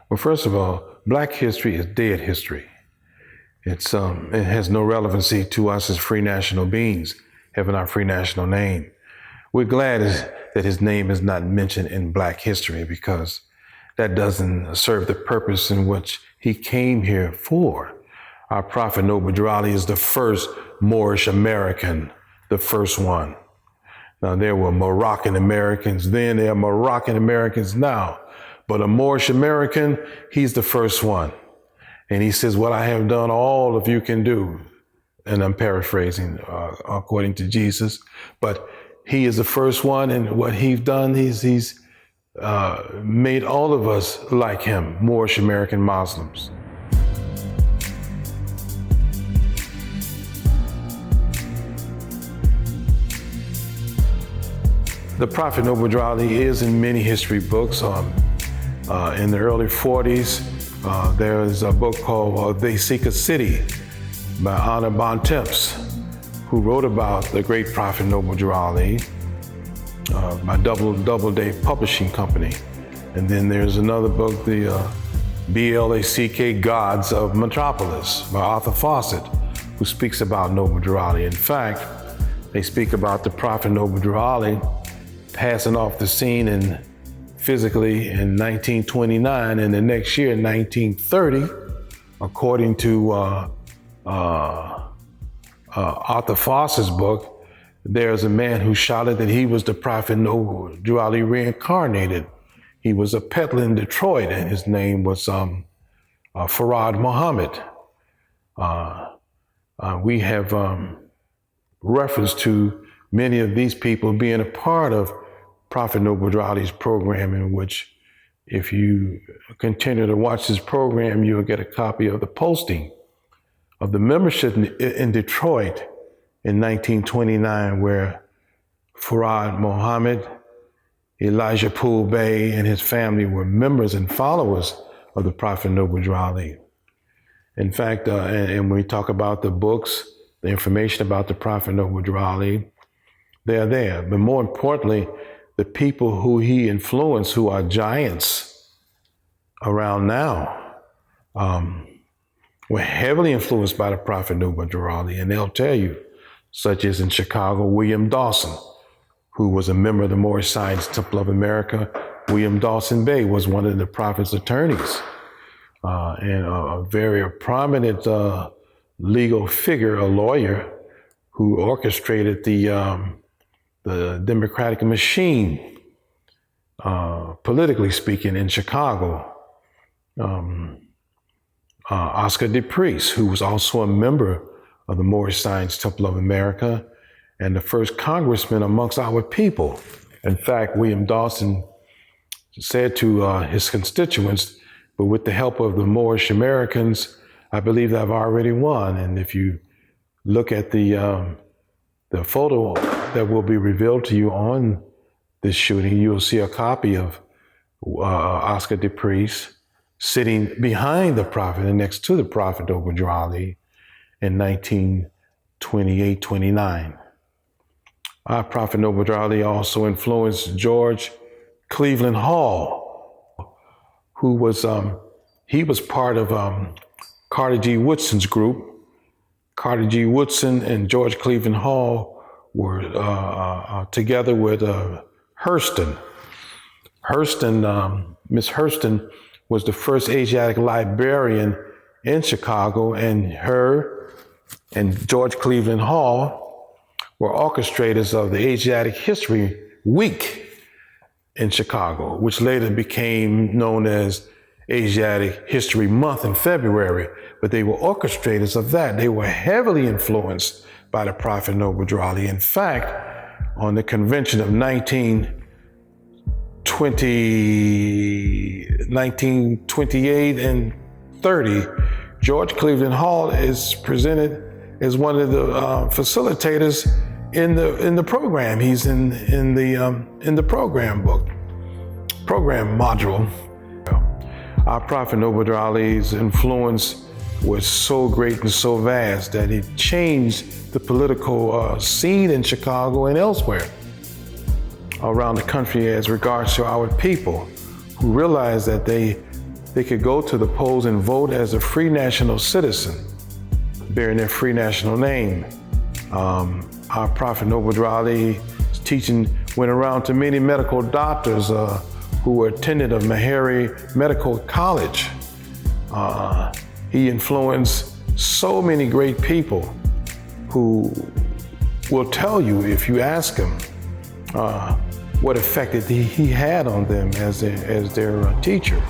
Well, first of all, Black history is dead history. It has no relevancy to us as free national beings, having our free national name. We're glad that his name is not mentioned in Black history because that doesn't serve the purpose in which he came here for. Our Prophet Noble Drew Ali is the first Moorish American, the first one. Now, there were Moroccan Americans then, there are Moroccan Americans now. But a Moorish American, he's the first one. And he says, what I have done, all of you can do. And I'm paraphrasing according to Jesus. But he is the first one, and what he's done, he's made all of us like him, Moorish American Muslims. The Prophet Noble Drew Ali is in many history books. In the early 40s, there is a book called They Seek a City by Anna Bontemps, who wrote about the great Prophet Noble Drew Ali by Doubleday Publishing Company. And then there's another book, the BLACK Gods of Metropolis by Arthur Fawcett, who speaks about Noble Drew Ali. In fact, they speak about the Prophet Noble Drew Ali passing off the scene physically in 1929, and the next year, 1930, according to Arthur Fawcett's book, there's a man who shouted that he was the Prophet Noble Drew Ali reincarnated. He was a peddler in Detroit, and his name was Farad Muhammad. We have reference to many of these people being a part of Prophet Noble Drew Ali's program, in which if you continue to watch this program, you'll get a copy of the posting of the membership in Detroit in 1929, where Farad Muhammad, Elijah Poole Bey, and his family were members and followers of the Prophet Noble Drew Ali. In fact, and when we talk about the books, the information about the Prophet Noble Drew Ali, they're there. But more importantly, the people who he influenced, who are giants around now, were heavily influenced by the Prophet Noble Drew Ali. And they'll tell you, such as in Chicago, William Dawson, who was a member of the Moorish Science Temple of America. William Dawson Bey was one of the Prophet's attorneys, and a very prominent legal figure, a lawyer, who orchestrated the Democratic machine, politically speaking, in Chicago. Oscar DePriest, who was also a member of the Moorish Science Temple of America and the first congressman amongst our people. In fact, William Dawson said to his constituents, but with the help of the Moorish Americans, I believe that I've already won. And if you look at the photo that will be revealed to you on this shooting, you'll see a copy of Oscar DePriest sitting behind the Prophet and next to the Prophet Noble Drew Ali in 1928-29. Our Prophet Noble Drew Ali also influenced George Cleveland Hall, who was he was part of Carter G. Woodson's group. Carter G. Woodson and George Cleveland Hall were together with Hurston. Miss Hurston was the first Asiatic librarian in Chicago, and her and George Cleveland Hall were orchestrators of the Asiatic History Week in Chicago, which later became known as Asiatic History Month in February. But they were orchestrators of that. They were heavily influenced by the Prophet Noble Drew Ali. In fact, on the convention of 1928 and 30, George Cleveland Hall is presented as one of the facilitators in the program. He's in the program module. Our Prophet Noble Drew Ali's influence was so great and so vast that it changed the political scene in Chicago and elsewhere around the country as regards to our people, who realized that they they could go to the polls and vote as a free national citizen, bearing their free national name. Our Prophet Noble Raleigh teaching went around to many medical doctors who were attendant of Meharry Medical College. He influenced so many great people who will tell you, if you ask them, what effect that he had on them as their teacher.